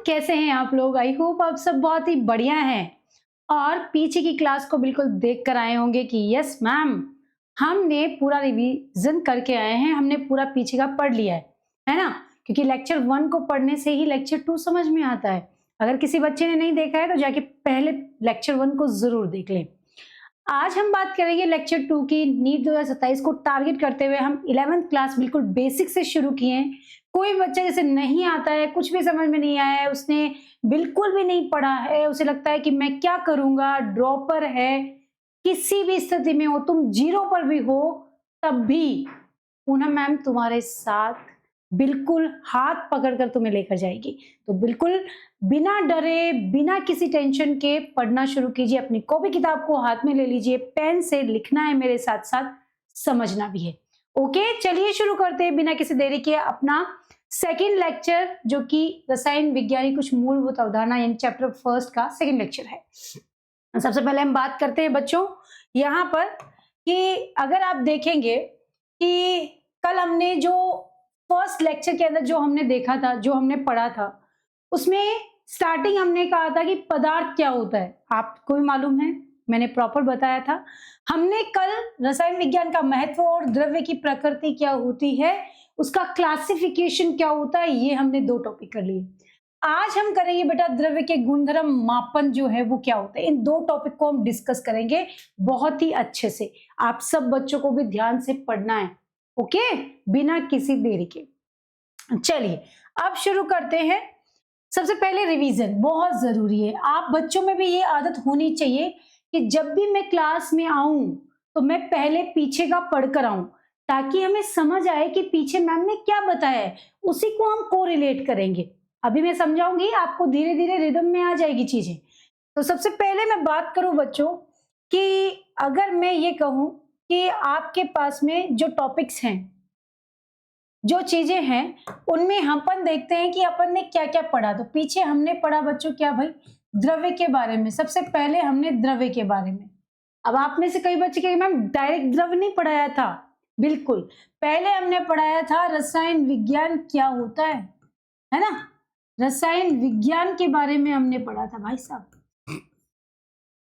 कैसे हैं आप लोग? आई होप आप सब बहुत ही बढ़िया हैं और पीछे की क्लास को बिल्कुल देख कर आए होंगे कि यस मैम, हमने पूरा रिवीजन करके आए हैं, हमने पूरा पीछे का पढ़ लिया है ना? क्योंकि लेक्चर 1 को पढ़ने से ही लेक्चर 2 समझ में आता है। अगर किसी बच्चे ने नहीं देखा है तो जाके पहले लेक्चर 1 को ज़रूर देख लें। आज हम बात करेंगे लेक्चर 2 की। नीट 2027 को टारगेट करते हुए हम 11th क्लास बिल्कुल बेसिक से शुरू किए हैं। कोई बच्चा जैसे नहीं आता है, कुछ भी समझ में नहीं आया है, उसने बिल्कुल भी नहीं पढ़ा है, उसे लगता है कि मैं क्या करूंगा, ड्रॉपर है, किसी भी स्थिति में हो, तुम जीरो पर भी हो, तब भी पूनम मैम तुम्हारे साथ बिल्कुल हाथ पकड़कर तुम्हें लेकर जाएगी। तो बिल्कुल बिना डरे, बिना किसी टेंशन के पढ़ना शुरू कीजिए। अपनी कॉपी किताब को हाथ में ले लीजिए, पेन से लिखना है, मेरे साथ साथ समझना भी है। ओके, चलिए शुरू करते हैं बिना किसी देरी के अपना सेकेंड लेक्चर, जो कि रसायन विज्ञान की कुछ मूलभूत अवधारणा यानी चैप्टर फर्स्ट का सेकेंड लेक्चर है। सबसे पहले हम बात करते हैं बच्चों यहाँ पर कि अगर आप देखेंगे कि कल हमने जो फर्स्ट लेक्चर के अंदर जो हमने देखा था, जो हमने पढ़ा था, उसमें स्टार्टिंग हमने कहा था कि पदार्थ क्या होता है, आपको भी मालूम है, मैंने प्रॉपर बताया था। हमने कल रसायन विज्ञान का महत्व और द्रव्य की प्रकृति क्या होती है, उसका क्लासिफिकेशन क्या होता है, ये हमने 2 टॉपिक कर लिए। आज हम करेंगे बेटा द्रव्य के गुणधर्म मापन जो है वो क्या होता है। इन 2 टॉपिक को हम डिस्कस करेंगे बहुत ही अच्छे से। आप सब बच्चों को भी ध्यान से पढ़ना है, ओके, बिना किसी देरी के। चलिए अब शुरू करते हैं। सबसे पहले रिवीजन बहुत जरूरी है। आप बच्चों में भी ये आदत होनी चाहिए कि जब भी मैं क्लास में आऊं तो मैं पहले पीछे का पढ़कर आऊं, ताकि हमें समझ आए कि पीछे मैम ने क्या बताया है, उसी को हम कोरिलेट करेंगे। अभी मैं समझाऊंगी, आपको धीरे धीरे रिदम में आ जाएगी चीजें। तो सबसे पहले मैं बात करूं बच्चों कि अगर मैं ये कहूं कि आपके पास में जो टॉपिक्स हैं, जो चीजें हैं, उनमें हम अपन देखते हैं कि अपन ने क्या क्या पढ़ा। तो पीछे हमने पढ़ा बच्चों क्या भाई, द्रव्य के बारे में। सबसे पहले हमने द्रव्य के बारे में। अब आप में से कई बच्चे कहेंगे मैम डायरेक्ट द्रव्य नहीं पढ़ाया था। बिल्कुल, पहले हमने पढ़ाया था रसायन विज्ञान क्या होता है ना? रसायन विज्ञान के बारे में हमने पढ़ा था भाई साहब।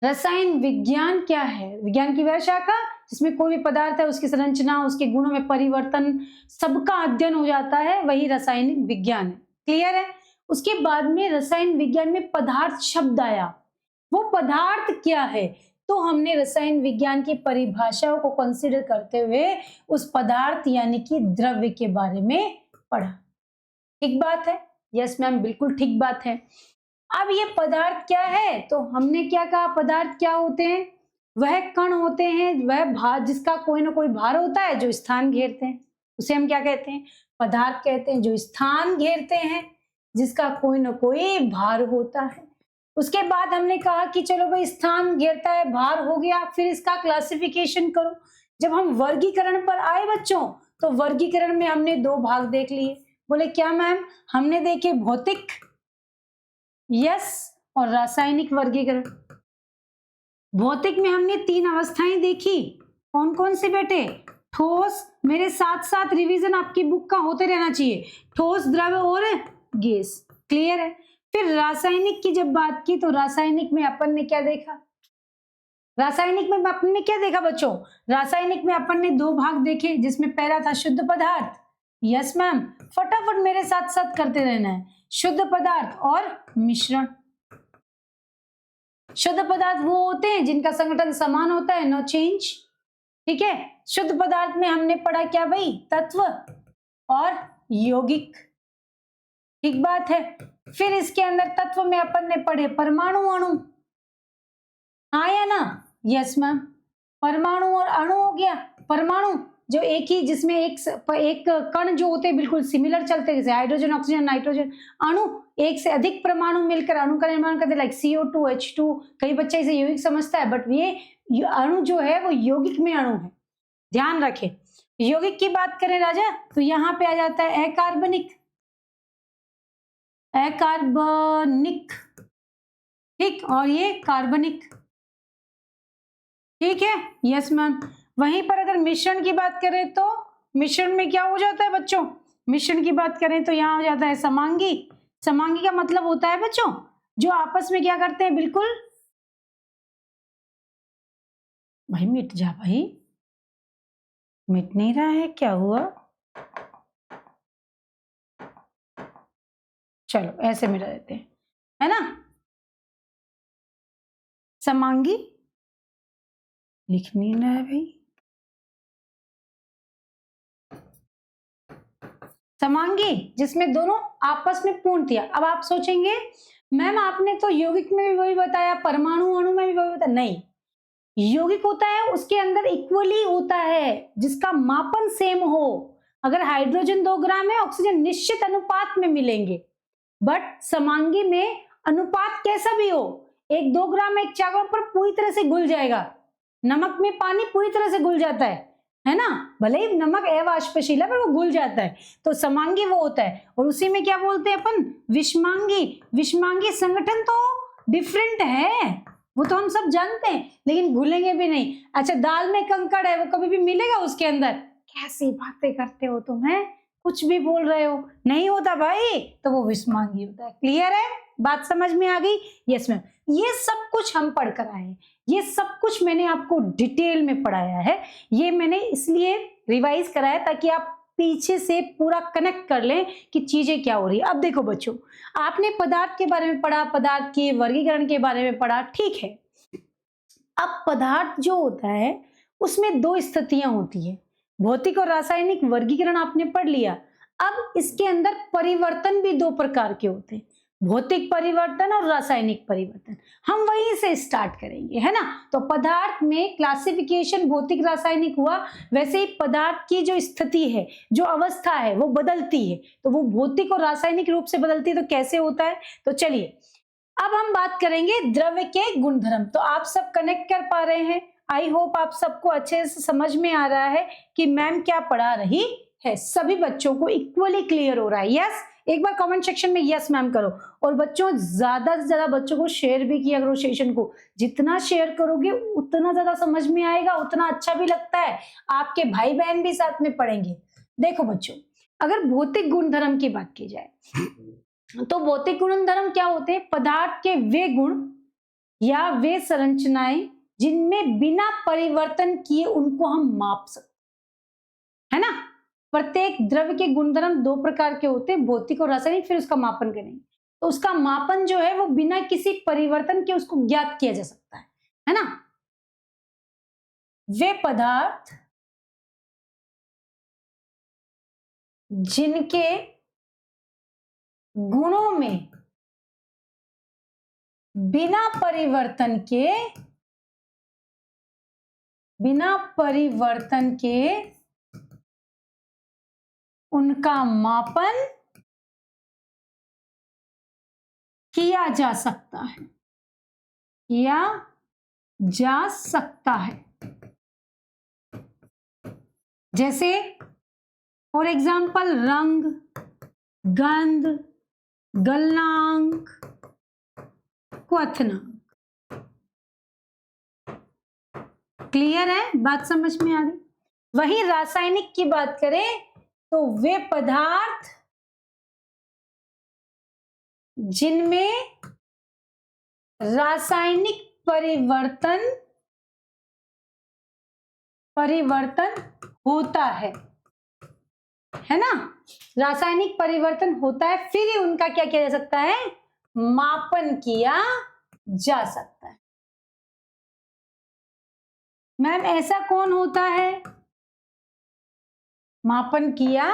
रसायन विज्ञान क्या है? विज्ञान की वह शाखा जिसमें कोई भी पदार्थ है, उसकी संरचना, उसके गुणों में परिवर्तन, सबका अध्ययन हो जाता है, वही रासायनिक विज्ञान है। क्लियर है? उसके बाद में रसायन विज्ञान में पदार्थ शब्द आया। वो पदार्थ क्या है? तो हमने रसायन विज्ञान की परिभाषाओं को कंसीडर करते हुए उस पदार्थ यानी कि द्रव्य के बारे में पढ़ा। ठीक बात है? यस मैम, बिल्कुल ठीक बात है। अब ये पदार्थ क्या है? तो हमने क्या कहा, पदार्थ क्या होते हैं? वह कण होते हैं, वह भार जिसका कोई ना कोई भार होता है, जो स्थान घेरते हैं, उसे हम क्या कहते हैं? पदार्थ कहते हैं। जो स्थान घेरते हैं, जिसका कोई ना कोई भार होता है। उसके बाद हमने कहा कि चलो भाई स्थान घेरता है, भार हो गया, फिर इसका क्लासिफिकेशन करो। जब हम वर्गीकरण पर आए बच्चों, तो वर्गीकरण में हमने 2 भाग देख लिए। बोले क्या मैम? हमने देखे भौतिक, यस, और रासायनिक वर्गीकरण। भौतिक में हमने 3 अवस्थाएं देखी। कौन कौन से बेटे? ठोस, मेरे साथ साथ रिवीजन आपकी बुक का होते रहना चाहिए, ठोस, द्रव और गैस। क्लियर है? फिर रासायनिक की जब बात की, तो रासायनिक में अपन ने क्या देखा? रासायनिक में अपन ने क्या देखा बच्चों? रासायनिक में अपन ने 2 भाग देखे, जिसमें पहला था शुद्ध पदार्थ। यस मैम, फटाफट मेरे साथ साथ करते रहना है। शुद्ध पदार्थ और मिश्रण। शुद्ध पदार्थ वो होते हैं जिनका संगठन समान होता है, नो चेंज। ठीक है? शुद्ध पदार्थ में हमने पढ़ा क्या भाई? तत्व और यौगिक। ठीक बात है। फिर इसके अंदर तत्व में अपन ने पढ़े परमाणु, अणु। हाँ या ना? यस मैम, परमाणु और अणु हो गया। परमाणु जो एक ही, जिसमें एक कण जो होते हैं बिल्कुल सिमिलर चलते हैं, जैसे हाइड्रोजन, ऑक्सीजन, नाइट्रोजन। अणु एक से अधिक परमाणु मिलकर अणु का निर्माण करते हैं, लाइक CO2, H2। कई बच्चे इसे यौगिक समझता है, बट ये अणु जो है वो यौगिक में अणु है। ध्यान रखें। यौगिक की बात करें राजा, तो यहाँ पे आ जाता है अकार्बनिक। अकार्बनिक, ठीक, और ये कार्बनिक। ठीक है? Yes ma'am. वहीं पर अगर मिश्रण की बात करें, तो मिश्रण में क्या हो जाता है बच्चों? मिश्रण की बात करें तो यहाँ हो जाता है समांगी, समांगी का मतलब होता है बच्चों जो आपस में क्या करते हैं, बिल्कुल भाई मिट जा भाई, मिट नहीं रहा है, क्या हुआ? चलो ऐसे मिटा देते हैं, है ना। समांगी लिख नहीं रहा है भाई, समांगी जिसमें दोनों आपस में पूर्ण थी। अब आप सोचेंगे मैम आपने तो यौगिक में भी वही बताया, परमाणु अणु में भी वही बताया। नहीं, यौगिक होता है उसके अंदर इक्वली होता है जिसका मापन सेम हो। अगर हाइड्रोजन 2 ग्राम है, ऑक्सीजन निश्चित अनुपात में मिलेंगे, बट समांगी में अनुपात कैसा भी हो, एक 2 ग्राम एक 4 ग्राम पर पूरी तरह से घुल जाएगा। नमक में पानी पूरी तरह से घुल जाता है ना, भले ही नमक अवाष्पशील है पर वो घुल जाता है, तो समांगी वो होता है। और उसी में क्या बोलते हैं अपन, विषमांगी। विषमांगी संगठन तो डिफरेंट है, वो तो हम सब जानते हैं, लेकिन भूलेंगे भी नहीं। अच्छा, दाल में कंकड़ है, वो कभी भी मिलेगा उसके अंदर? कैसी बातें करते हो तुम, हैं कुछ भी बोल रहे हो, नहीं होता भाई, तो वो विषमांगी होता है। क्लियर है, बात समझ में आ गई? यस मैम, ये सब कुछ हम पढ़ कर आए हैं, ये सब कुछ मैंने आपको डिटेल में पढ़ाया है। ये मैंने इसलिए रिवाइज कराया ताकि आप पीछे से पूरा कनेक्ट कर लें कि चीजें क्या हो रही है। अब देखो बच्चों, आपने पदार्थ के बारे में पढ़ा, पदार्थ के वर्गीकरण के बारे में पढ़ा, ठीक है। अब पदार्थ जो होता है उसमें 2 स्थितियां होती है, भौतिक और रासायनिक वर्गीकरण आपने पढ़ लिया। अब इसके अंदर परिवर्तन भी 2 प्रकार के होते हैं, भौतिक परिवर्तन और रासायनिक परिवर्तन। हम वहीं से स्टार्ट करेंगे, है ना। तो पदार्थ में क्लासिफिकेशन भौतिक रासायनिक हुआ, वैसे ही पदार्थ की जो स्थिति है, जो अवस्था है, वो बदलती है, तो वो भौतिक और रासायनिक रूप से बदलती है। तो कैसे होता है, तो चलिए अब हम बात करेंगे द्रव्य के गुणधर्म। तो आप सब कनेक्ट कर पा रहे हैं, आई होप आप सबको अच्छे से समझ में आ रहा है कि मैम क्या पढ़ा रही है, सभी बच्चों को इक्वली क्लियर हो रहा है। यस, एक बार कमेंट सेक्शन में यस मैम करो। और बच्चों ज्यादा से ज्यादा बच्चों को शेयर भी किया करो सेशन को, जितना शेयर करोगे उतना ज्यादा समझ में आएगा, उतना अच्छा भी लगता है, आपके भाई बहन भी साथ में पढ़ेंगे। देखो बच्चों, अगर भौतिक गुणधर्म की बात की जाए तो भौतिक गुणधर्म क्या होते हैं, पदार्थ के वे गुण या वे संरचनाएं जिनमें बिना परिवर्तन किए उनको हम माप सकते, है ना। प्रत्येक द्रव्य के गुणधर्म 2 प्रकार के होते हैं, भौतिक और रासायनिक, फिर उसका मापन करेंगे। तो उसका मापन जो है वो बिना किसी परिवर्तन के उसको ज्ञात किया जा सकता है ना। वे पदार्थ जिनके गुणों में बिना परिवर्तन के उनका मापन किया जा सकता है, जैसे फॉर एग्जाम्पल रंग, गंध, गलनांक, क्वथनांक। क्लियर है, बात समझ में आ गई। वही रासायनिक की बात करें तो वे पदार्थ जिनमें रासायनिक परिवर्तन होता है ना, रासायनिक परिवर्तन होता है, फिर ही उनका क्या किया जा सकता है, मापन किया जा सकता है। मैम ऐसा कौन होता है, मापन किया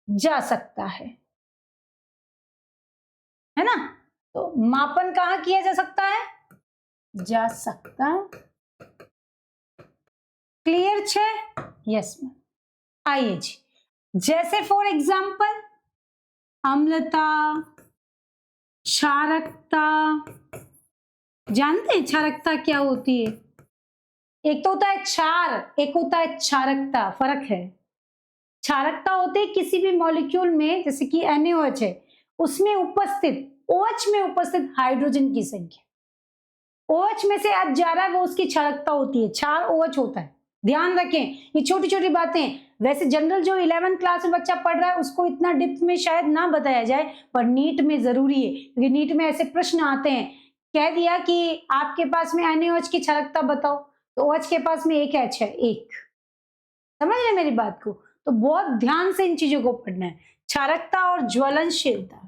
जा सकता है ना। तो मापन कहां किया जा सकता है, जा सकता। क्लियर छे? Yes ma'am. आइए जी, जैसे फॉर एग्जाम्पल अम्लता, क्षारकता। जानते हैं क्षारकता क्या होती है? एक तो होता है क्षार, एक होता है क्षारकता, फर्क है। क्षारकता होती है किसी भी मॉलिक्यूल में, जैसे कि NaOH है, उसमें उपस्थित OH में उपस्थित हाइड्रोजन की संख्या, OH में से आज जा रहा है वो उसकी क्षारकता होती है, क्षार OH होता है। ध्यान रखें, ये छोटी छोटी बातें, वैसे जनरल जो 11th क्लास में बच्चा पढ़ रहा है उसको इतना डिप्थ में शायद ना बताया जाए, पर नीट में जरूरी है, क्योंकि नीट में ऐसे प्रश्न आते हैं। कह दिया कि आपके पास में NaOH की क्षारकता बताओ, तो OH के पास में एक H है, एक। समझ रहे मेरी बात को? तो बहुत ध्यान से इन चीजों को पढ़ना है, क्षारकता और ज्वलनशीलता।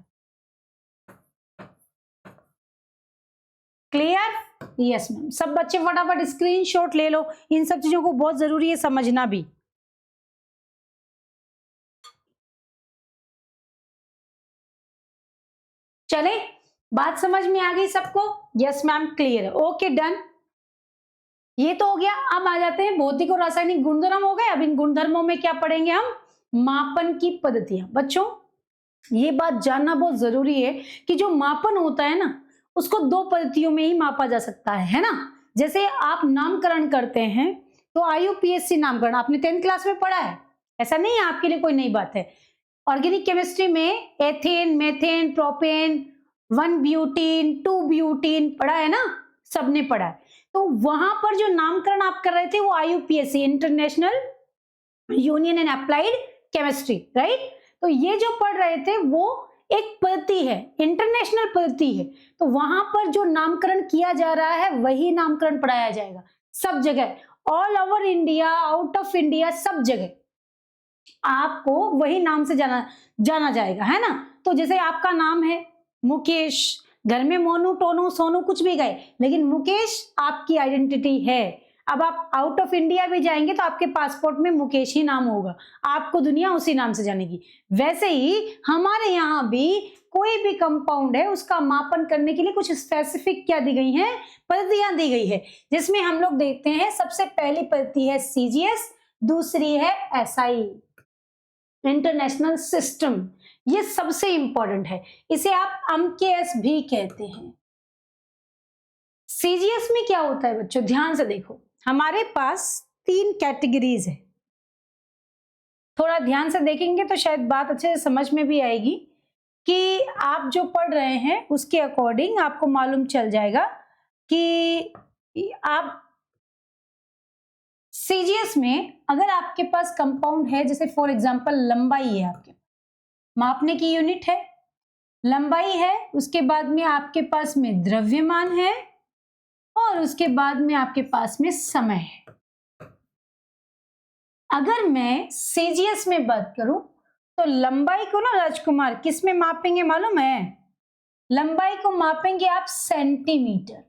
क्लियर? Yes ma'am. सब बच्चे फटाफट स्क्रीनशॉट ले लो, इन सब चीजों को बहुत जरूरी है समझना भी। चले, बात समझ में आ गई सबको? यस मैम, क्लियर है। Okay, done. ये तो हो गया। अब आ जाते हैं भौतिक और रासायनिक गुणधर्म हो गए। अब इन गुणधर्मों में क्या पढ़ेंगे हम? मापन की पद्धतियां। बच्चों ये बात जानना बहुत जरूरी है कि जो मापन होता है ना, उसको दो पद्धतियों में ही मापा जा सकता है ना? जैसे आप नामकरण करते हैं तो IUPAC नामकरण आपने 10th क्लास में पढ़ा है, ऐसा नहीं है आपके लिए कोई नई बात है। ऑर्गेनिक केमिस्ट्री में ethane, methane, propane, 1 butene, 2 butene पढ़ा है ना, सबने पढ़ा है। तो वहां पर जो नामकरण आप कर रहे थे वो IUPAC, international union and applied chemistry, right? तो ये जो पढ़ रहे थे वो एक पद्धति है, इंटरनेशनल पद्धति है। तो वहां पर जो नामकरण किया जा रहा है वही नामकरण पढ़ाया जाएगा सब जगह, all over India, out of India, सब जगह आपको वही नाम से जाना जाएगा, है ना? तो जैसे आपका नाम है मुकेश, घर में मोनू, टोनू, सोनू कुछ भी गए, लेकिन मुकेश आपकी आइडेंटिटी है। अब आप आउट ऑफ इंडिया भी जाएंगे तो आपके पासपोर्ट में मुकेश ही नाम होगा, आपको दुनिया उसी नाम से जानेगी। वैसे ही हमारे यहाँ भी कोई भी कंपाउंड है उसका मापन करने के लिए कुछ स्पेसिफिक क्या दी गई है? पद्धतियां दी गई है, जिसमें हम लोग देखते हैं सबसे पहली पद्धति है CGS, दूसरी है SI, इंटरनेशनल सिस्टम। ये सबसे इंपॉर्टेंट है, इसे आप AMKS भी कहते हैं। CGS में क्या होता है बच्चों, ध्यान से देखो, हमारे पास 3 कैटेगरीज है। थोड़ा ध्यान से देखेंगे तो शायद बात अच्छे से समझ में भी आएगी कि आप जो पढ़ रहे हैं उसके अकॉर्डिंग आपको मालूम चल जाएगा कि आप CGS में अगर आपके पास कंपाउंड है, जैसे फॉर एग्जांपल लंबाई है, आपके मापने की यूनिट है, लंबाई है, उसके बाद में आपके पास में द्रव्यमान है, और उसके बाद में आपके पास में समय है। अगर मैं CGS में बात करूं तो लंबाई को ना राजकुमार किस में मापेंगे मालूम है? लंबाई को मापेंगे आप सेंटीमीटर।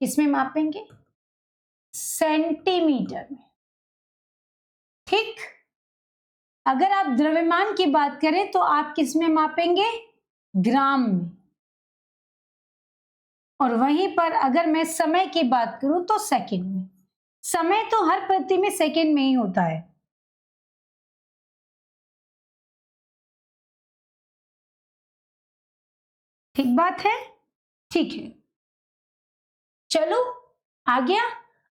किस में मापेंगे? सेंटीमीटर में, ठीक। अगर आप द्रव्यमान की बात करें तो आप किस में मापेंगे? ग्राम में। और वहीं पर अगर मैं समय की बात करूं तो सेकंड में। समय तो हर पद्धति में सेकंड में ही होता है। ठीक बात है? ठीक है, चलो आ गया।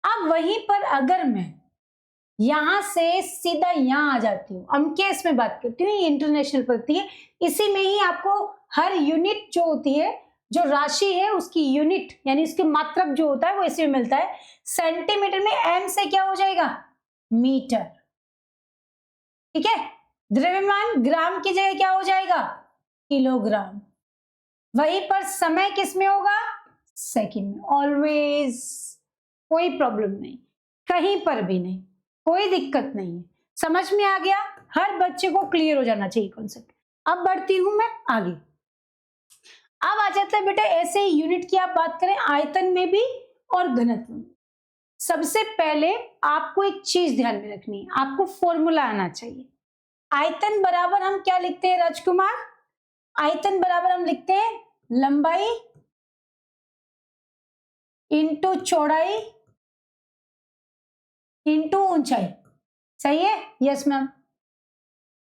अब वहीं पर अगर मैं यहां से सीधा यहां आ जाती हूँ, AMKS में बात करती हूँ, ये इंटरनेशनल पद्धति है, इसी में ही आपको हर यूनिट जो होती है, जो राशि है उसकी यूनिट यानी इसकी मात्रक जो होता है वो इसी में मिलता है। सेंटीमीटर में M से क्या हो जाएगा? मीटर, ठीक है। द्रव्यमान ग्राम की जगह क्या हो जाएगा? किलोग्राम। वहीं पर समय किस में होगा? सेकंड में। ऑलवेज, कोई प्रॉब्लम नहीं, कहीं पर भी नहीं, कोई दिक्कत नहीं है। समझ में आ गया? हर बच्चे को क्लियर हो जाना चाहिए कॉन्सेप्ट। अब बढ़ती हूं मैं आगे। अब आ जाता है बेटा ऐसे ही यूनिट की आप बात करें आयतन में भी और घनत्व में। सबसे पहले आपको एक चीज ध्यान में रखनी है, आपको फॉर्मूला आना चाहिए। आयतन बराबर हम क्या लिखते हैं राजकुमार? आयतन बराबर हम लिखते हैं लंबाई इंटू चौड़ाई इंटू ऊंचाई, सही है? Yes ma'am.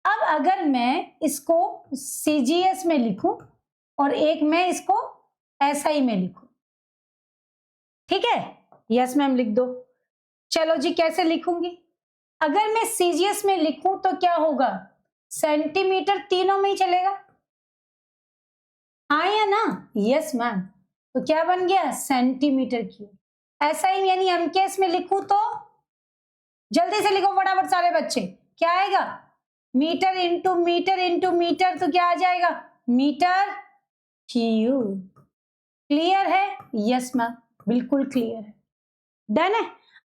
अब अगर मैं इसको CGS में लिखूं और एक मैं इसको SI में लिखूं, ठीक है? यस मैम लिख दो। चलो जी, कैसे लिखूंगी? अगर मैं CGS में लिखूं तो क्या होगा? सेंटीमीटर तीनों में ही चलेगा, हाँ या ना? Yes ma'am. तो क्या बन गया? Centimetre cube. SI यानी AMKS में लिखूं तो जल्दी से लिखो फटाफट सारे बच्चे। क्या आएगा? Metre into metre into metre, तो क्या आ जाएगा? Metre cube. क्लियर है? यस मैम, बिल्कुल क्लियर है। डन है।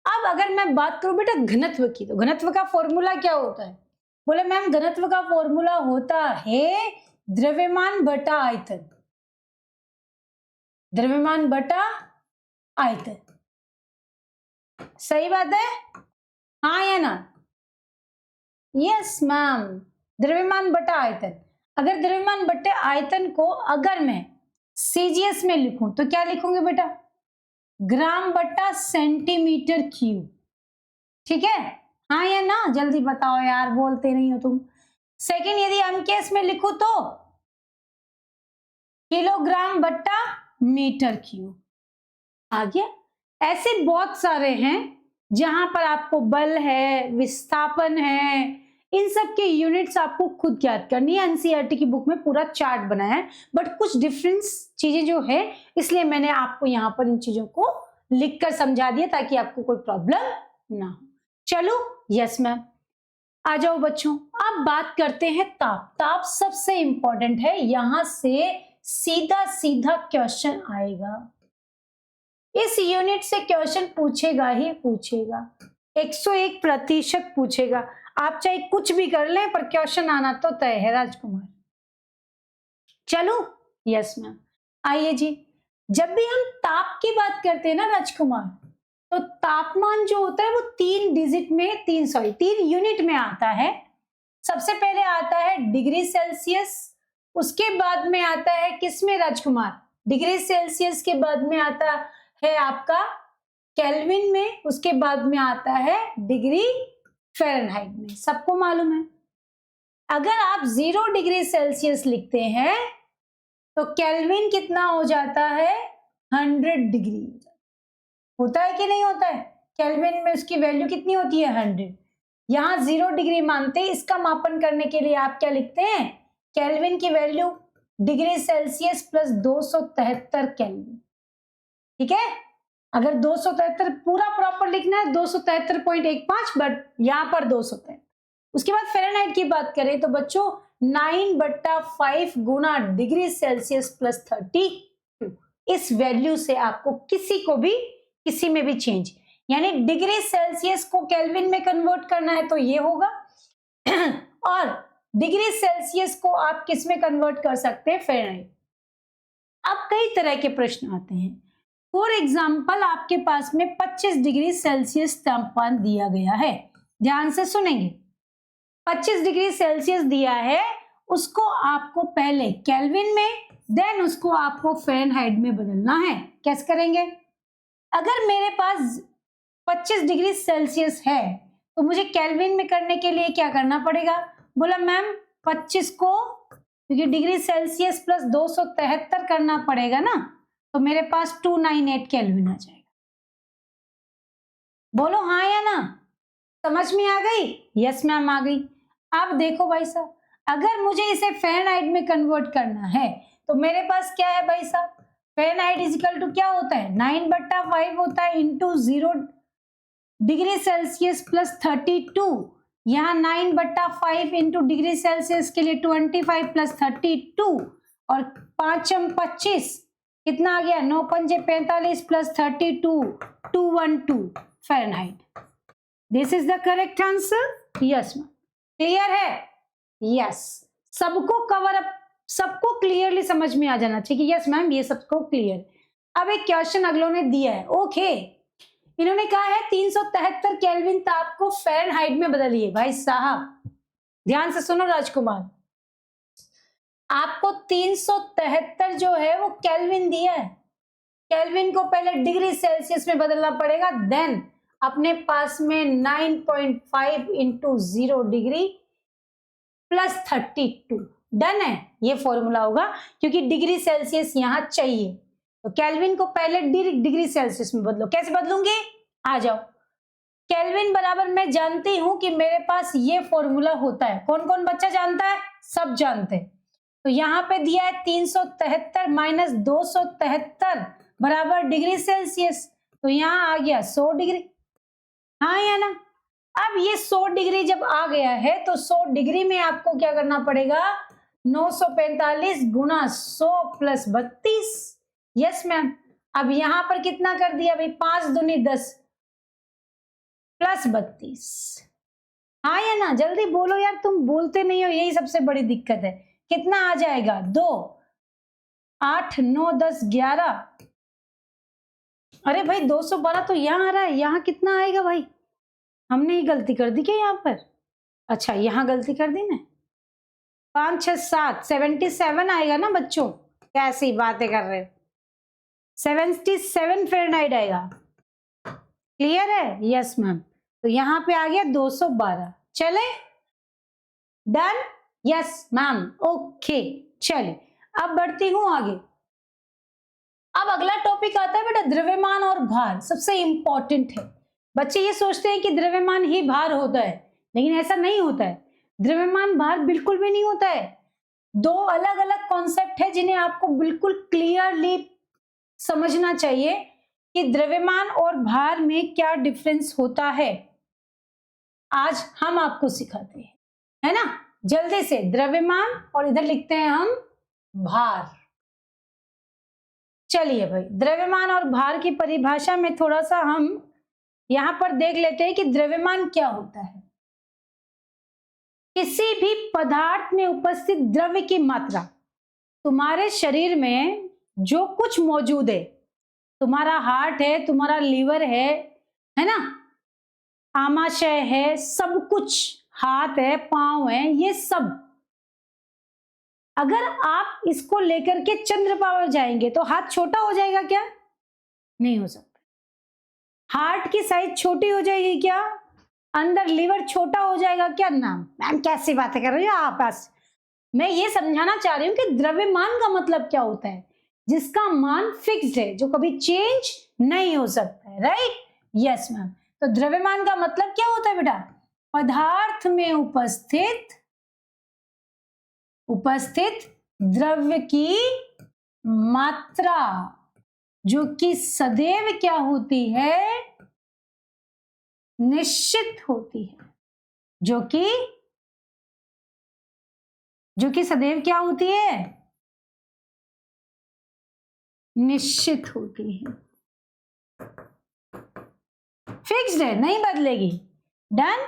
अब अगर मैं बात करूं बेटा घनत्व की, तो घनत्व का फॉर्मूला क्या होता है? बोले मैम घनत्व का फॉर्मूला होता है द्रव्यमान बटा आयतन। द्रव्यमान बटा आयतन, सही बात है? हाँ या ना? यस मैम, द्रव्यमान बटा आयतन। अगर द्रव्यमान बटे आयतन को अगर मैं सीजीएस में लिखूं तो क्या लिखूंगी बेटा? ग्राम बटा सेंटीमीटर क्यूब। ठीक है? हाँ या ना? जल्दी बताओ यार, बोलते नहीं हो तुम। सेकंड यदि एमकेएस में लिखूं तो किलोग्राम बट्टा मीटर क्यूब। आ गया? ऐसे बहुत सारे हैं जहां पर आपको बल है, विस्थापन है, इन सब के यूनिट्स आपको खुद याद करनी है। एनसीईआरटी की बुक में पूरा चार्ट बनाया है, बट कुछ डिफरेंस चीजें जो है, इसलिए मैंने आपको यहाँ पर इन चीजों को लिखकर समझा दिया ताकि आपको कोई प्रॉब्लम ना हो। चलो, यस मैम। आ जाओ बच्चों, अब बात करते हैं ताप। ताप सबसे इंपॉर्टेंट है, यहां से सीधा सीधा क्वेश्चन आएगा। इस यूनिट से क्वेश्चन पूछेगा ही पूछेगा, 101% पूछेगा। आप चाहे कुछ भी कर लें पर क्वेश्चन आना तो तय है राजकुमार। चलो, यस मैम। आइए जी, जब भी हम ताप की बात करते हैं ना राजकुमार, तो तापमान जो होता है वो 3 यूनिट में आता है। सबसे पहले आता है डिग्री सेल्सियस, उसके बाद में आता है किसमें राजकुमार? डिग्री सेल्सियस के बाद में आता है आपका केल्विन में, उसके बाद में आता है डिग्री फ़ारेनहाइट में। सबको मालूम है, अगर आप 0 डिग्री सेल्सियस लिखते हैं तो केल्विन कितना हो जाता है? 100 डिग्री होता है कि नहीं होता है? केल्विन में उसकी वैल्यू कितनी होती है? 100। यहां 0 डिग्री मानते हैं, इसका मापन करने के लिए आप क्या लिखते हैं? केल्विन की value degree Celsius plus 273 kelvin. ठीक है? अगर 273 पूरा प्रॉपर लिखना है 273.15, बट यहां पर 273। उसके बाद फ़ारेनहाइट की बात करें तो बच्चों 9/5 गुना डिग्री सेल्सियस प्लस 32। इस वैल्यू से आपको किसी को भी किसी में भी चेंज, यानी डिग्री सेल्सियस को केल्विन में कन्वर्ट करना है तो ये होगा और डिग्री सेल्सियस को आप किस में कन्वर्ट कर सकते हैं? फ़ारेनहाइट। अब कई तरह के प्रश्न आते हैं। फॉर एग्जाम्पल आपके पास में 25 डिग्री सेल्सियस तापमान दिया गया है, ध्यान से सुनेंगे। 25 डिग्री सेल्सियस दिया है, उसको आपको पहले केल्विन में, देन उसको आपको फ़ारेनहाइट में बदलना है। कैसे करेंगे? अगर मेरे पास 25 डिग्री सेल्सियस है तो मुझे केल्विन में करने के लिए क्या करना पड़ेगा? बोला मैम 25 को, क्योंकि डिग्री सेल्सियस प्लस 273 करना पड़ेगा ना, तो मेरे पास 298 केल्विन आ जाएगा। बोलो हाँ या ना? समझ में आ गई? यस मैम आ गई। अब देखो भाई साहब, अगर मुझे इसे फ़ारेनहाइट में कन्वर्ट करना है तो मेरे पास क्या है भाई साहब? फ़ारेनहाइट इजिकल टू क्या होता है? 9/5 होता है इंटू 0 डिग्री सेल्सियस प्लस 32। यहाँ 9/5 इंटू डिग्री सेल्सियस के लिए 25 प्लस 32 और 5×25 कितना आ गया? 9×5 = 45 plus 32 212 Fahrenheit. This is the correct answer. Yes ma'am, clear है? यस, सबको कवर अप, सबको क्लियरली समझ में आ जाना चाहिए। यस मैम, ये सबको क्लियर। अब एक क्वेश्चन अगलों ने दिया है। ओके, इन्होंने कहा है 373 केल्विन ताप को फ़ारेनहाइट में बदलिए। भाई साहब ध्यान से सुनो राजकुमार, आपको 373 जो है वो केल्विन दिया है, केल्विन को पहले डिग्री सेल्सियस में बदलना पड़ेगा, देन अपने पास में 9.5 इंटू 0 डिग्री प्लस 32। डन है? ये फॉर्मूला होगा क्योंकि डिग्री सेल्सियस यहां चाहिए, तो केल्विन को पहले डिग्री सेल्सियस में बदलो। कैसे बदलूंगी? आ जाओ। केल्विन बराबर मैं जानती हूं कि मेरे पास ये फॉर्मूला होता है। कौन कौन बच्चा जानता है? सब जानते हैं। तो यहाँ पे दिया है 373 माइनस 273 बराबर डिग्री सेल्सियस, तो यहाँ आ गया 100 डिग्री। हाँ या ना? अब ये 100 डिग्री जब आ गया है तो 100 डिग्री में आपको क्या करना पड़ेगा, 945 गुना 100 प्लस 32। Yes ma'am. अब यहां पर कितना कर दिया भाई, 5 दूनी 10 प्लस 32। हाँ या ना, जल्दी बोलो यार, तुम बोलते नहीं हो, यही सबसे बड़ी दिक्कत है। कितना आ जाएगा, 2 8 9 10 11। अरे भाई 212 तो यहाँ आ रहा है, यहाँ कितना आएगा भाई, हमने ही गलती कर दी क्या यहाँ पर? अच्छा यहाँ गलती कर दी ना, 5 6 7 77 आएगा ना बच्चों, कैसी बातें कर रहे हो, 77 फ़ारेनहाइट आएगा। क्लियर है? Yes ma'am. तो यहाँ पे आ गया 212। चले, डन? Yes ma'am, okay. चले अब बढ़ती हूं आगे। अब अगला टॉपिक आता है बेटा द्रव्यमान और भार, सबसे इंपॉर्टेंट है। बच्चे ये सोचते हैं कि द्रव्यमान ही भार होता है, लेकिन ऐसा नहीं होता है। द्रव्यमान भार बिल्कुल भी नहीं होता है। दो अलग अलग कॉन्सेप्ट है जिन्हें आपको बिल्कुल क्लियरली समझना चाहिए कि द्रव्यमान और भार में क्या डिफरेंस होता है। आज हम आपको सिखाते हैं, है ना। जल्दी से, द्रव्यमान और इधर लिखते हैं हम भार। चलिए भाई, द्रव्यमान और भार की परिभाषा में थोड़ा सा हम यहां पर देख लेते हैं कि द्रव्यमान क्या होता है। किसी भी पदार्थ में उपस्थित द्रव्य की मात्रा, तुम्हारे शरीर में जो कुछ मौजूद है, तुम्हारा हार्ट है, तुम्हारा लीवर है ना, आमाशय है, सब कुछ, हाथ है, पांव है, ये सब, अगर आप इसको लेकर के चंद्र पावर जाएंगे तो हाथ छोटा हो जाएगा क्या? नहीं हो सकता। हार्ट की साइज छोटी हो जाएगी क्या? अंदर लीवर छोटा हो जाएगा क्या? ना मैम, कैसी बातें कर रही हो आप। मैं ये समझाना चाह रही हूं कि द्रव्यमान का मतलब क्या होता है, जिसका मान फिक्स्ड है, जो कभी चेंज नहीं हो सकता है। राइट? Yes ma'am. तो द्रव्यमान का मतलब क्या होता है बेटा? पदार्थ में उपस्थित द्रव्य की मात्रा, जो कि सदैव क्या होती है? निश्चित होती है। जो कि सदैव क्या होती है? निश्चित होती है। फिक्स्ड है, नहीं बदलेगी। डन?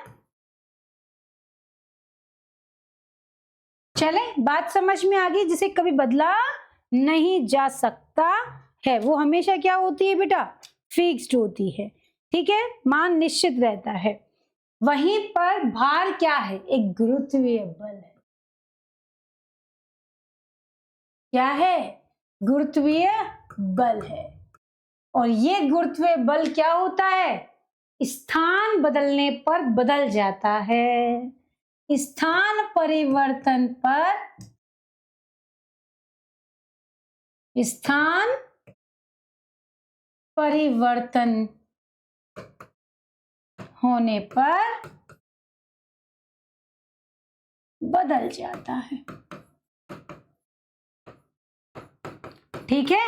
चले, बात समझ में आ गई। जिसे कभी बदला नहीं जा सकता है, वो हमेशा क्या होती है बेटा? फिक्स्ड होती है। ठीक है, मान निश्चित रहता है। वहीं पर भार क्या है? एक गुरुत्वीय बल है। क्या है? गुरुत्वीय बल है। और ये गुरुत्वीय बल क्या होता है? स्थान बदलने पर बदल जाता है। स्थान परिवर्तन पर, स्थान परिवर्तन होने पर बदल जाता है। ठीक है,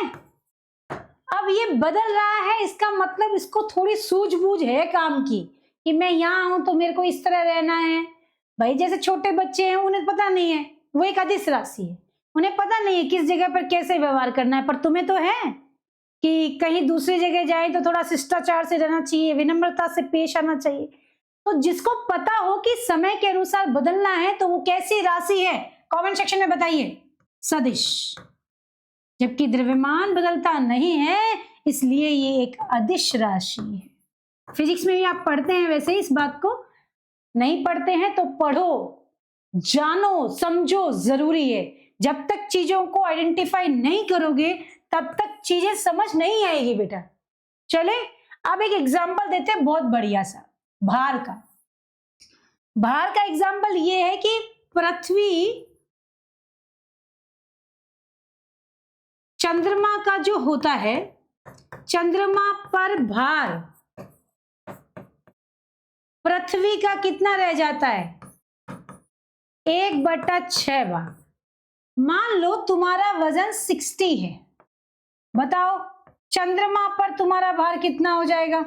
अब ये बदल रहा है, इसका मतलब इसको थोड़ी सूझबूझ है काम की, कि मैं यहां हूं तो मेरे को इस तरह रहना है। भाई जैसे छोटे बच्चे हैं, उन्हें पता नहीं है, वो एक अदिश राशि है, उन्हें पता नहीं है किस जगह पर कैसे व्यवहार करना है। पर तुम्हें तो है कि कहीं दूसरी जगह जाए तो थोड़ा शिष्टाचार से रहना चाहिए, विनम्रता से पेश आना चाहिए। तो जिसको पता हो कि समय के अनुसार बदलना है, तो वो कैसी राशि है, कमेंट सेक्शन में बताइए। सदिश। जबकि द्रव्यमान बदलता नहीं है, इसलिए ये एक अदिश राशि है। फिजिक्स में भी आप पढ़ते हैं वैसे ही इस बात को, नहीं पढ़ते हैं तो पढ़ो, जानो, समझो, जरूरी है। जब तक चीजों को आइडेंटिफाई नहीं करोगे तब तक चीजें समझ नहीं आएगी बेटा। चले अब एक एग्जांपल देते हैं बहुत बढ़िया सा भार का। भार का एग्जांपल ये है कि पृथ्वी चंद्रमा का जो होता है, चंद्रमा पर भार पृथ्वी का कितना रह जाता है? 1/6 बार। मान लो तुम्हारा वजन 60 है, बताओ चंद्रमा पर तुम्हारा भार कितना हो जाएगा?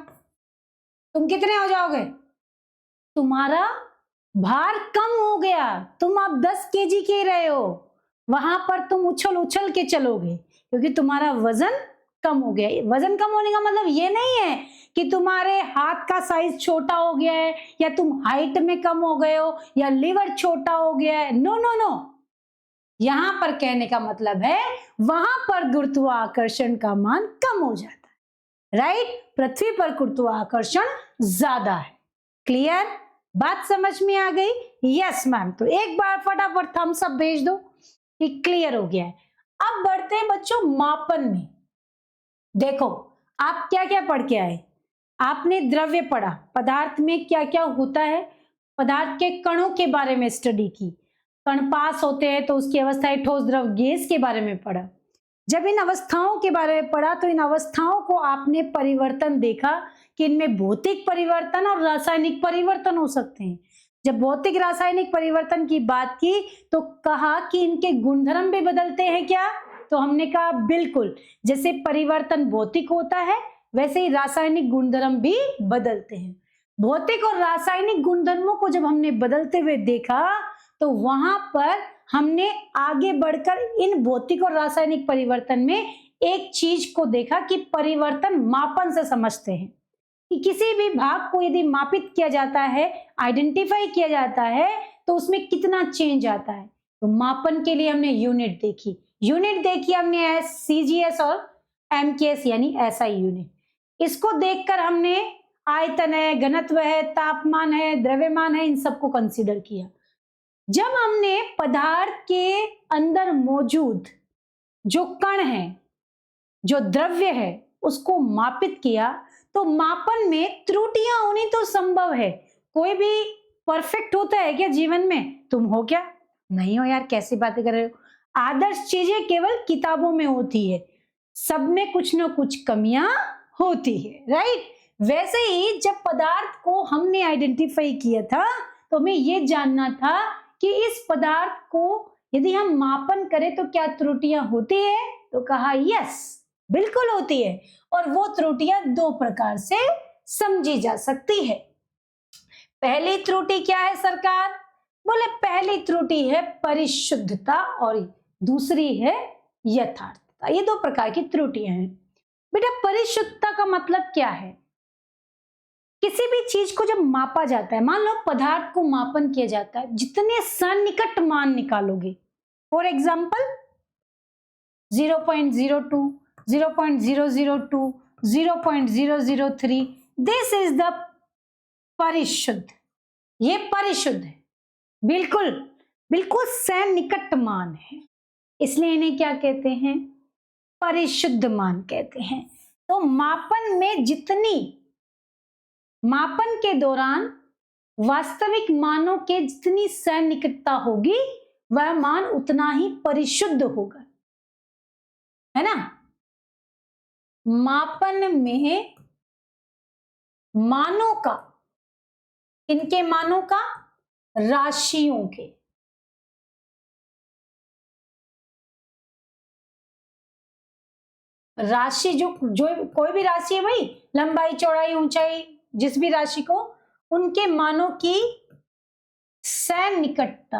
तुम कितने हो जाओगे? तुम्हारा भार कम हो गया, तुम अब 10 केजी के रहे हो, वहां पर तुम उछल उछल के चलोगे क्योंकि तुम्हारा वजन कम हो गया। वजन कम होने का मतलब ये नहीं है कि तुम्हारे हाथ का साइज छोटा हो गया है या तुम हाइट में कम हो गए हो या लिवर छोटा हो गया है। नो नो नो, यहां पर कहने का मतलब है वहां पर गुरुत्वाकर्षण का मान कम हो जाता है, राइट। पृथ्वी पर गुरुत्वाकर्षण ज्यादा है। क्लियर, बात समझ में आ गई? Yes ma'am. तो एक बार फटाफट थम्स अप भेज दो कि क्लियर हो गया है। अब बढ़ते हैं बच्चों मापन में। देखो आप क्या क्या पढ़ के आए, आपने द्रव्य पढ़ा, पदार्थ में क्या क्या होता है, पदार्थ के कणों के बारे में स्टडी की, कण पास होते हैं तो उसकी अवस्थाएं ठोस द्रव गैस के बारे में पढ़ा। जब इन अवस्थाओं के बारे में पढ़ा तो इन अवस्थाओं को आपने परिवर्तन देखा कि इनमें भौतिक परिवर्तन और रासायनिक परिवर्तन हो सकते हैं। जब भौतिक रासायनिक परिवर्तन की बात की तो कहा कि इनके गुणधर्म भी बदलते हैं क्या, तो हमने कहा बिल्कुल, जैसे परिवर्तन भौतिक होता है वैसे ही रासायनिक गुणधर्म भी बदलते हैं। भौतिक और रासायनिक गुणधर्मों को जब हमने बदलते हुए देखा तो वहां पर हमने आगे बढ़कर इन भौतिक और रासायनिक परिवर्तन में एक चीज को देखा कि परिवर्तन मापन से समझते हैं कि किसी भी भाग को यदि मापित किया जाता है, आइडेंटिफाई किया जाता है तो उसमें कितना चेंज आता है। तो मापन के लिए हमने यूनिट देखी हमने सीजीएस और एमकेएस यानी एसआई यूनिट। इसको देखकर हमने आयतन है, घनत्व है, तापमान है, द्रव्यमान है, इन सबको कंसीडर किया। जब हमने पदार्थ के अंदर मौजूद जो कण है, जो द्रव्य है, उसको मापित किया तो मापन में त्रुटियां होनी तो संभव है। कोई भी परफेक्ट होता है क्या जीवन में? तुम हो क्या? नहीं हो यार, कैसी बातें कर रहे हो। आदर्श चीजें केवल किताबों में होती है, सब में कुछ ना कुछ कमियां होती है, राइट। वैसे ही जब पदार्थ को हमने आइडेंटिफाई किया था तो हमें ये जानना था कि इस पदार्थ को यदि हम मापन करें तो क्या त्रुटियां होती है, तो कहा यस बिल्कुल होती है। और वो त्रुटियां दो प्रकार से समझी जा सकती है। पहली त्रुटि क्या है सरकार? बोले पहली त्रुटि है परिशुद्धता और दूसरी है यथार्थता। ये दो प्रकार की त्रुटियां हैं। बेटा परिशुद्धता का मतलब क्या है? किसी भी चीज को जब मापा जाता है, मान लो पदार्थ को मापन किया जाता है, जितने सन्निकट मान निकालोगे, for example 0.02, 0.002, 0.003, this is the परिशुद्ध। ये परिशुद्ध है, बिल्कुल बिल्कुल सन्निकट मान है, इसलिए इन्हें क्या कहते हैं? परिशुद्ध मान कहते हैं। तो मापन में मापन के दौरान वास्तविक मानों के जितनी सन्निकटता होगी वह मान उतना ही परिशुद्ध होगा, है ना। मापन में मानों का, इनके मानों का, राशियों के, राशि जो कोई भी राशि है भाई, लंबाई चौड़ाई ऊंचाई, जिस भी राशि को, उनके मानों की सन्निकटता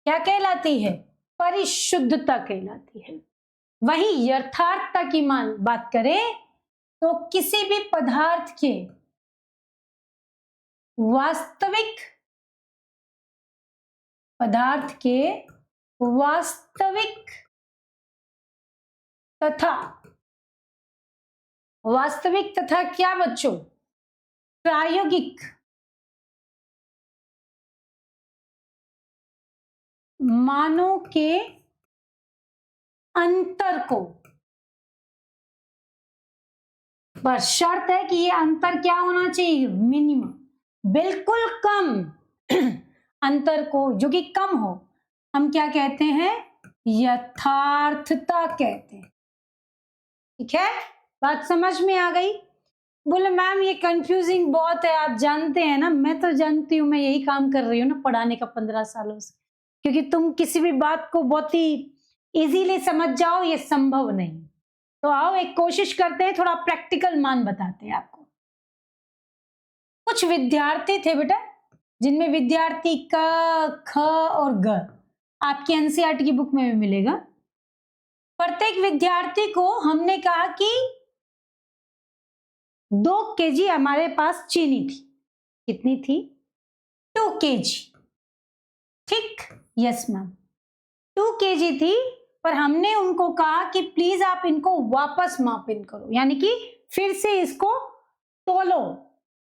क्या कहलाती है? परिशुद्धता कहलाती है। वही यथार्थता की बात करें तो किसी भी पदार्थ के वास्तविक तथा क्या बच्चों? प्रायोगिक मानों के अंतर को, पर शर्त है कि ये अंतर क्या होना चाहिए? मिनिमम, बिल्कुल कम अंतर को, जो कि कम हो, हम क्या कहते हैं? यथार्थता कहते हैं। ठीक है, बात समझ में आ गई? बोले मैम ये कंफ्यूजिंग बहुत है, आप जानते हैं ना। मैं तो जानती हूँ, मैं यही काम कर रही हूँ ना पढ़ाने का 15 सालों से, क्योंकि तुम किसी भी बात को बहुत ही इजीली समझ जाओ ये संभव नहीं। तो आओ एक कोशिश करते हैं, थोड़ा प्रैक्टिकल मान बताते हैं आपको। कुछ विद्यार्थी थे बेटा, जिनमें विद्यार्थी क, ख और ग आपकी एनसीईआरटी की बुक में भी मिलेगा। प्रत्येक विद्यार्थी को हमने कहा कि 2 केजी हमारे पास चीनी थी। कितनी थी? 2 केजी। ठीक, यस मैम, 2 केजी थी, पर हमने उनको कहा कि प्लीज आप इनको वापस मापन करो, यानी कि फिर से इसको तोलो,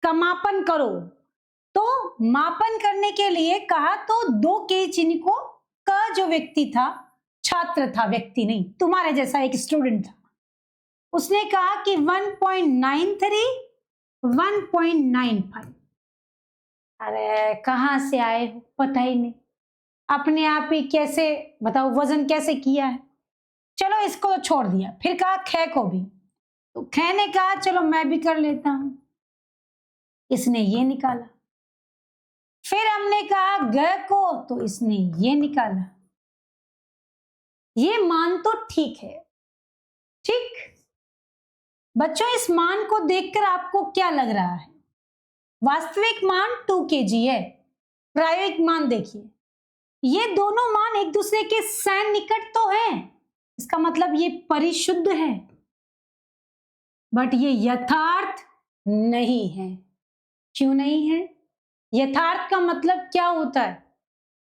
कमापन करो। तो मापन करने के लिए कहा तो 2 केजी चीनी को क जो व्यक्ति था, छात्र था, व्यक्ति नहीं, तुम्हारे जैसा एक स्टूडेंट था, उसने कहा कि 1.93, 1.95। अरे कहां से आए हो, पता ही नहीं, अपने आप ही कैसे बताओ वजन कैसे किया है। चलो इसको तो छोड़ दिया, फिर कहा खे को भी, तो खे ने कहा चलो मैं भी कर लेता हूं, इसने ये निकाला। फिर हमने कहा ग को, तो इसने ये निकाला। ये मान तो ठीक है, ठीक बच्चों, इस मान को देखकर आपको क्या लग रहा है? वास्तविक मान 2 केजी है, प्रायोगिक मान देखिए, ये दोनों मान एक दूसरे के सन्निकट तो हैं, इसका मतलब ये परिशुद्ध है, बट ये यथार्थ नहीं है। क्यों नहीं है? यथार्थ का मतलब क्या होता है?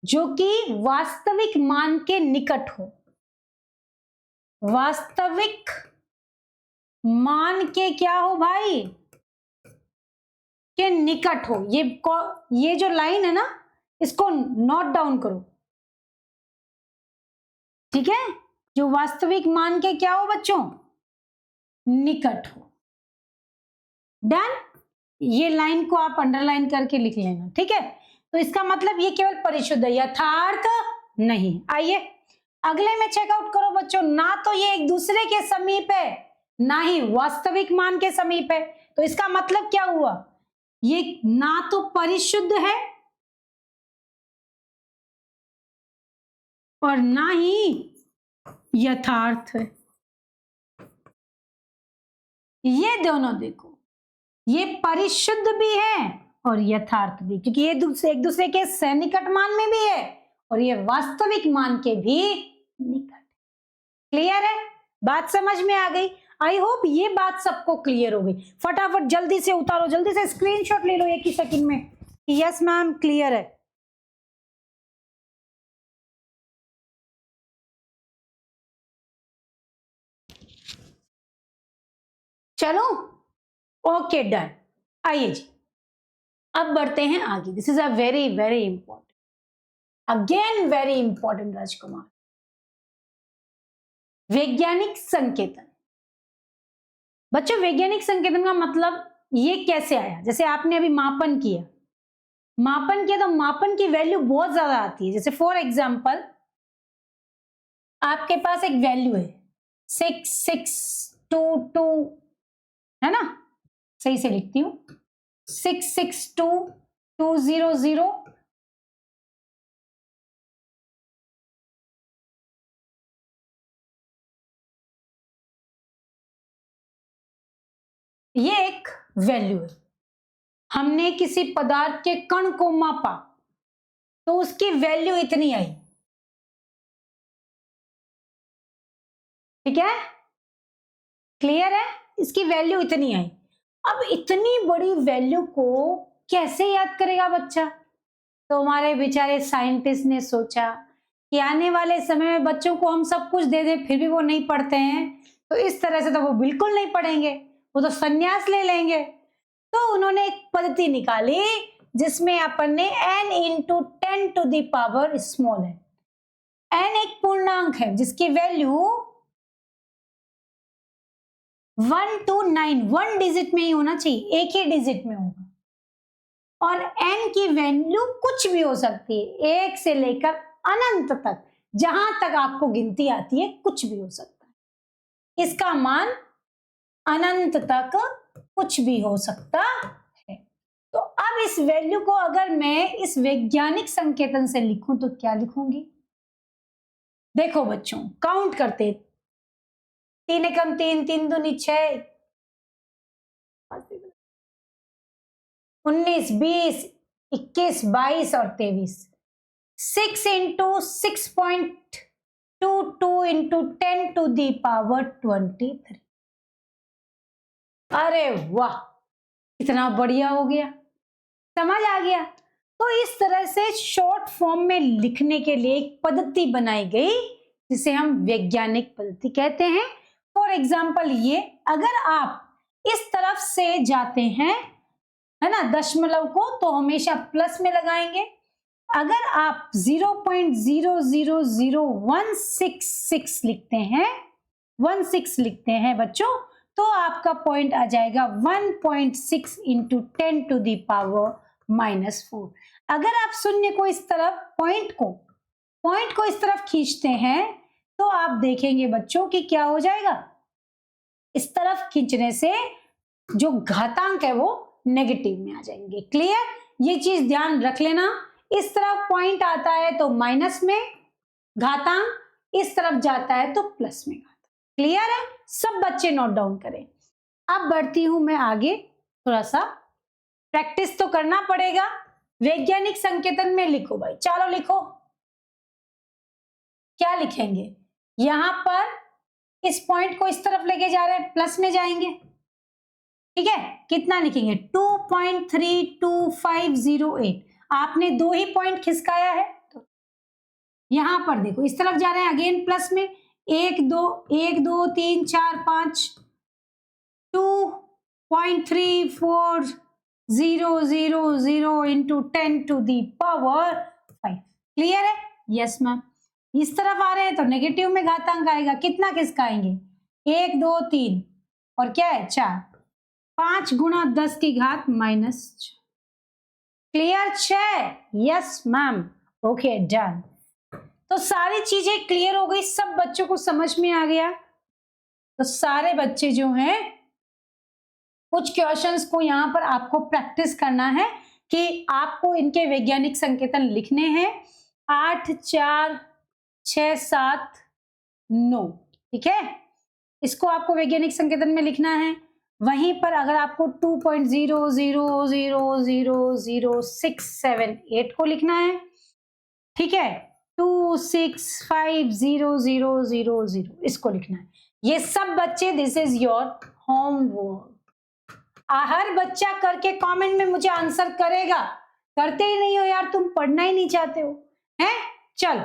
जो कि वास्तविक मान के निकट हो, वास्तविक मान के क्या हो भाई, के निकट हो। ये जो लाइन है ना, इसको नोट डाउन करो, ठीक है? जो वास्तविक मान के क्या हो बच्चों, निकट हो। डन, ये लाइन को आप अंडरलाइन करके लिख लेना, ठीक है? तो इसका मतलब ये केवल परिशुद्ध है, यथार्थ नहीं। आइए अगले में चेकआउट करो बच्चों, ना तो ये एक दूसरे के समीप है, ना ही वास्तविक मान के समीप है, तो इसका मतलब क्या हुआ, ये ना तो परिशुद्ध है और ना ही यथार्थ है। ये दोनों देखो, ये परिशुद्ध भी है और यथार्थ भी, क्योंकि ये एक दूसरे के सन्निकट मान में भी है और ये वास्तविक मान के भी निकट। क्लियर है? बात समझ में आ गई? आई होप ये बात सबको क्लियर हो गई। फटाफट जल्दी से उतारो, जल्दी से स्क्रीनशॉट ले लो एक ही सेकंड में। यस मैम, क्लियर है। चलो ओके डन। आइए जी, अब बढ़ते हैं आगे। This is a very very important, again very important Rajkumar, वैज्ञानिक संकेतन। बच्चों वैज्ञानिक संकेतन का मतलब ये कैसे आया? जैसे आपने अभी मापन किया तो मापन की वैल्यू बहुत ज्यादा आती है। जैसे फॉर एग्जाम्पल आपके पास एक वैल्यू है 6622, है ना? सही से लिखती हूं, 662200। ये एक वैल्यू है। हमने किसी पदार्थ के कण को मापा तो उसकी वैल्यू इतनी आई, ठीक है? क्लियर है? इसकी वैल्यू इतनी आई। अब इतनी बड़ी वैल्यू को कैसे याद करेगा बच्चा? तो हमारे बेचारे साइंटिस्ट ने सोचा कि आने वाले समय में बच्चों को हम सब कुछ दे दें फिर भी वो नहीं पढ़ते हैं, तो इस तरह से तो वो बिल्कुल नहीं पढ़ेंगे, वो तो संन्यास ले लेंगे। तो उन्होंने एक पद्धति निकाली जिसमें अपन ने n into 10 to the power small है। n एक पूर्णांक है जिसकी वैल्यू 1 to 9, 1 डिजिट में ही होना चाहिए, एक ही डिजिट में होगा, और n की वैल्यू कुछ भी हो सकती है, 1 से लेकर अनंत तक, जहां तक आपको गिनती आती है कुछ भी हो सकता है। इसका मान अनंत तक कुछ भी हो सकता है। तो अब इस वैल्यू को अगर मैं इस वैज्ञानिक संकेतन से लिखूं तो क्या लिखूंगी? देखो बच्चों, काउंट करते, 3 एकम 3, 3 दूनी 6, 19, 20, 21, 22 और 23। 6 into 6.22 into 10 to the power 23। अरे वाह, कितना बढ़िया हो गया, समझ आ गया। तो इस तरह से शॉर्ट फॉर्म में लिखने के लिए एक पद्धति बनाई गई जिसे हम वैज्ञानिक पद्धति कहते हैं। फॉर एग्जाम्पल ये, अगर आप इस तरफ से जाते हैं, है ना, दशमलव को, तो हमेशा प्लस में लगाएंगे। अगर आप 0.000166 लिखते हैं, 16 लिखते हैं बच्चों, तो आपका पॉइंट आ जाएगा 1.6 इंटू 10 टू दी पावर -4। अगर आप शून्य को इस तरफ, पॉइंट को इस तरफ खींचते हैं, तो आप देखेंगे बच्चों कि क्या हो जाएगा, इस तरफ खींचने से जो घातांक है वो नेगेटिव में आ जाएंगे। क्लियर, ये चीज ध्यान रख लेना। इस तरफ पॉइंट आता है तो माइनस में घातांक, इस तरफ जाता है तो प्लस में घातांक। क्लियर है, सब बच्चे नोट डाउन करें। अब बढ़ती हूं मैं आगे, थोड़ा सा प्रैक्टिस तो करना पड़ेगा। वैज्ञानिक संकेतन में लिखो भाई, चलो लिखो। क्या लिखेंगे, यहां पर इस पॉइंट को इस तरफ लेके जा रहे हैं, प्लस में जाएंगे, ठीक है। कितना लिखेंगे, 2.32508। आपने 2 ही पॉइंट खिसकाया है, तो यहां पर देखो इस तरफ जा रहे हैं, अगेन प्लस में 1 2 3 4 5, 2.3400 into 10 to the power 5। Clear है, यस मैम। इस तरफ आ रहे हैं तो नेगेटिव में घातांक आएगा, कितना खिसकाएंगे, 1 2 3 और क्या है 4, 5 गुणा 10 की घात -6। Clear, 6, yes ma'am, okay done. तो सारी चीजें क्लियर हो गई, सब बच्चों को समझ में आ गया। तो सारे बच्चे जो हैं, कुछ क्वेश्चंस को यहां पर आपको प्रैक्टिस करना है कि आपको इनके वैज्ञानिक संकेतन लिखने हैं, 8 4 6 7 9, ठीक है। इसको आपको वैज्ञानिक संकेतन में लिखना है। वहीं पर अगर आपको 2.00000678 को लिखना है, ठीक है, 265000 इसको लिखना है। ये सब बच्चे, दिस इज योर होमवर्क। हर बच्चा करके कमेंट में मुझे आंसर करेगा। करते ही नहीं हो यार, तुम पढ़ना ही नहीं चाहते हो, हैं? चलो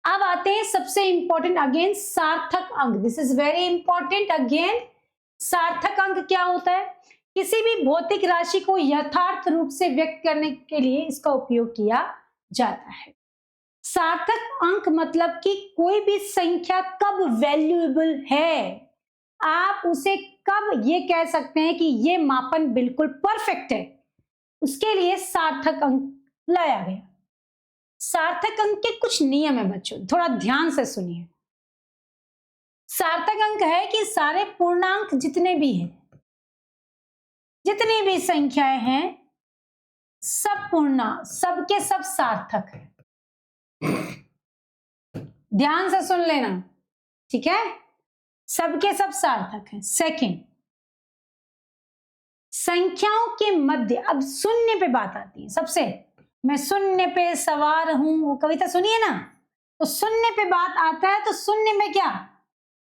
अब आते हैं सबसे इंपॉर्टेंट, अगेन सार्थक अंक। This is very important. Again सार्थक अंक क्या होता है, किसी भी भौतिक राशि को यथार्थ रूप से व्यक्त करने के लिए इसका उपयोग किया जाता है। सार्थक अंक मतलब कि कोई भी संख्या कब वैल्यूएबल है, आप उसे कब ये कह सकते हैं कि ये मापन बिल्कुल परफेक्ट है, उसके लिए सार्थक अंक लाया गया। सार्थक अंक के कुछ नियम है बच्चों, थोड़ा ध्यान से सुनिए। सार्थक अंक है कि सारे पूर्णांक जितने भी हैं, जितनी भी संख्याएं हैं, सब पूर्णांक, सबके सब सार्थक है। ध्यान से सुन लेना, ठीक है, सबके सब सार्थक है। सेकंड, संख्याओं के मध्य, अब शून्य पे बात आती है सबसे, मैं शून्य पे सवार हूं, वो कविता सुनिए ना, तो शून्य पे बात आता है, तो शून्य में क्या,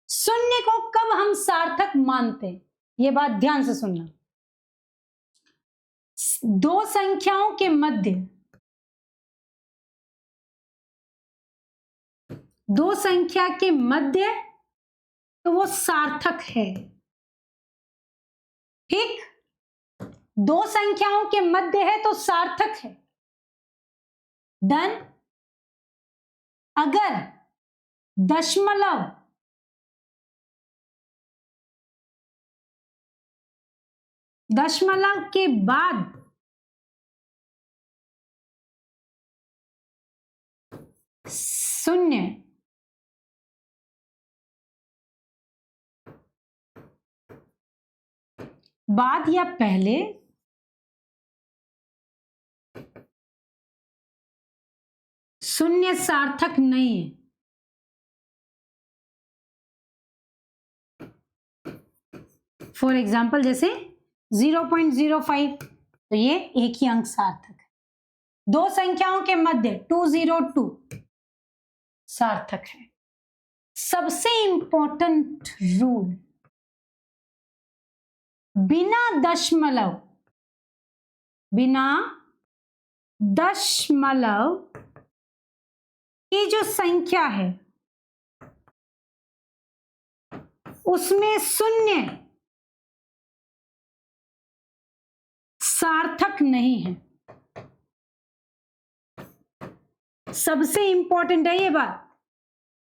शून्य को कब हम सार्थक मानते हैं, ये बात ध्यान से सुनना। दो संख्याओं के मध्य, दो संख्या के मध्य, तो वो सार्थक है, ठीक। दो संख्याओं के मध्य है तो सार्थक है, डन। अगर दशमलव के बाद शून्य, बाद या पहले, शून्य सार्थक नहीं है। फॉर एग्जाम्पल जैसे 0.05, तो ये एक ही अंक सार्थक है। दो संख्याओं के मध्य 202 सार्थक है। सबसे इंपॉर्टेंट रूल, बिना दशमलव की जो संख्या है उसमें शून्य सार्थक नहीं है। सबसे इंपॉर्टेंट है ये बात।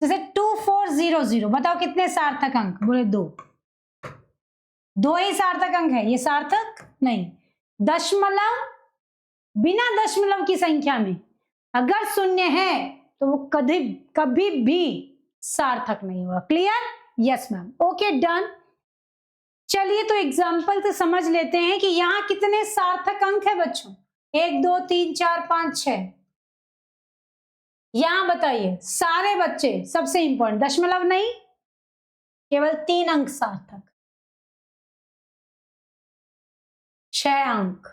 जैसे 2400, बताओ कितने सार्थक अंक? बोले दो ही सार्थक अंक है, ये सार्थक नहीं। दशमलव, बिना दशमलव की संख्या में अगर शून्य है तो वो कभी भी सार्थक नहीं होगा। Clear? Yes ma'am. Okay, done. चलिए तो एग्जाम्पल से समझ लेते हैं कि यहां कितने सार्थक अंक है बच्चों। 1 2 3 4 5 6। यहां बताइए सारे बच्चे, सबसे इंपॉर्टेंट, दशमलव नहीं, केवल 3 अंक सार्थक, 6 अंक,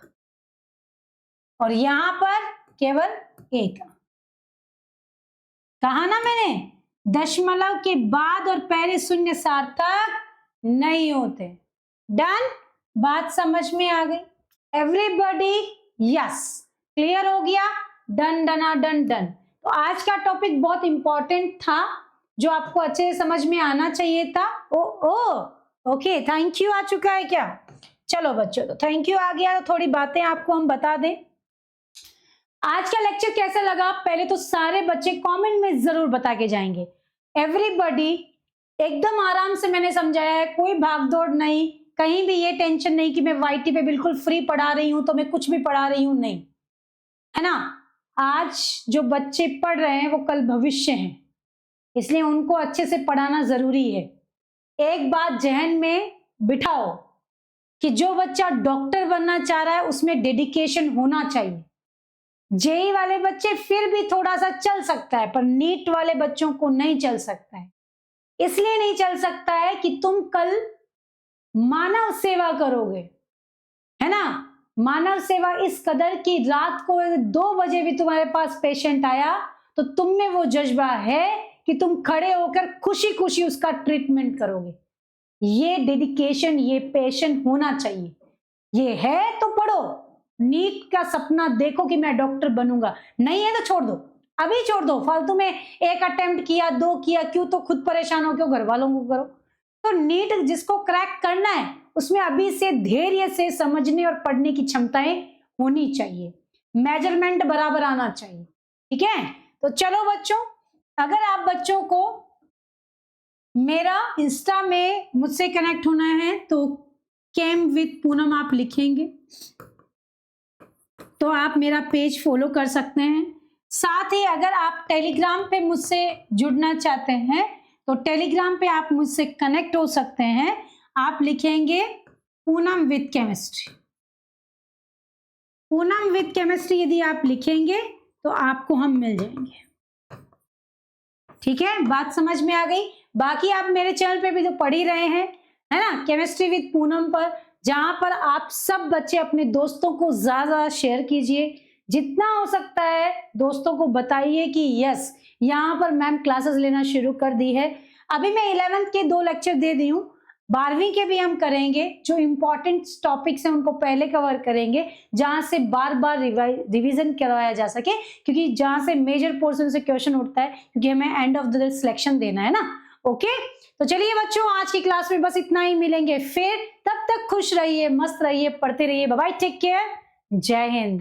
और यहां पर केवल 1 अंक। कहा ना मैंने, दशमलव के बाद और पहले शून्य सार्थक नहीं होते। डन? बात समझ में आ गई एवरीबॉडी? यस, क्लियर हो गया? डन डना डन डन। तो आज का टॉपिक बहुत इंपॉर्टेंट था जो आपको अच्छे से समझ में आना चाहिए था। ओके, थैंक यू आ चुका है क्या? चलो बच्चों, तो थैंक यू आ गया। तो थोड़ी बातें आपको हम बता दें। आज का लेक्चर कैसा लगा पहले तो सारे बच्चे कमेंट में जरूर बता के जाएंगे। एवरीबॉडी एकदम आराम से मैंने समझाया है, कोई भागदौड़ नहीं, कहीं भी ये टेंशन नहीं कि मैं वाईटी पे बिल्कुल फ्री पढ़ा रही हूं तो मैं कुछ भी पढ़ा रही हूं, नहीं है ना। आज जो बच्चे पढ़ रहे हैं वो कल भविष्य हैं, इसलिए उनको अच्छे से पढ़ाना जरूरी है। एक बात जहन में बिठाओ कि जो बच्चा डॉक्टर बनना चाह रहा है उसमें डेडिकेशन होना चाहिए। जेई वाले बच्चे फिर भी थोड़ा सा चल सकता है, पर नीट वाले बच्चों को नहीं चल सकता है। इसलिए नहीं चल सकता है कि तुम कल मानव सेवा करोगे, है ना। मानव सेवा इस कदर की रात को 2 बजे भी तुम्हारे पास पेशेंट आया तो तुम में वो जज्बा है कि तुम खड़े होकर खुशी खुशी उसका ट्रीटमेंट करोगे। ये डेडिकेशन, ये पैशन होना चाहिए। ये है तो पढ़ो, नीट का सपना देखो कि मैं डॉक्टर बनूंगा। नहीं है तो छोड़ दो, अभी छोड़ दो। फालतू में 1 अटेम्प्ट किया, 2 किया, क्यों तो खुद परेशान हो, क्यों घर वालों को करो। तो नीट जिसको क्रैक करना है उसमें अभी से धैर्य से समझने और पढ़ने की क्षमताएं होनी चाहिए, मेजरमेंट बराबर आना चाहिए। ठीक है, तो चलो बच्चों, अगर आप बच्चों को मेरा इंस्टा में मुझसे कनेक्ट होना है तो केम विद पूनम आप लिखेंगे तो आप मेरा पेज फॉलो कर सकते हैं। साथ ही अगर आप टेलीग्राम पे मुझसे जुड़ना चाहते हैं तो टेलीग्राम पे आप मुझसे कनेक्ट हो सकते हैं। आप लिखेंगे Poonam with chemistry. Poonam with chemistry यदि आप लिखेंगे तो आपको हम मिल जाएंगे। ठीक है, बात समझ में आ गई। बाकी आप मेरे चैनल पे भी तो पढ़ ही रहे हैं, है ना, केमिस्ट्री विद पूनम पर, जहां पर आप सब बच्चे अपने दोस्तों को ज्यादा शेयर कीजिए। जितना हो सकता है दोस्तों को बताइए कि यस, यहाँ पर मैम क्लासेस लेना शुरू कर दी है। अभी मैं 11th के 2 लेक्चर दे दी हूँ, 12वीं के भी हम करेंगे। जो इंपॉर्टेंट टॉपिक्स हैं उनको पहले कवर करेंगे, जहां से बार बार रिवीजन करवाया जा सके, क्योंकि जहां से मेजर पोर्शन से क्वेश्चन उठता है, क्योंकि हमें एंड ऑफ द सिलेक्शन देना है ना। ओके, तो चलिए बच्चों, आज की क्लास में बस इतना ही। मिलेंगे फिर, तब तक खुश रहिए, मस्त रहिए, पढ़ते रहिए। बाय बाय, टेक केयर, जय हिंद।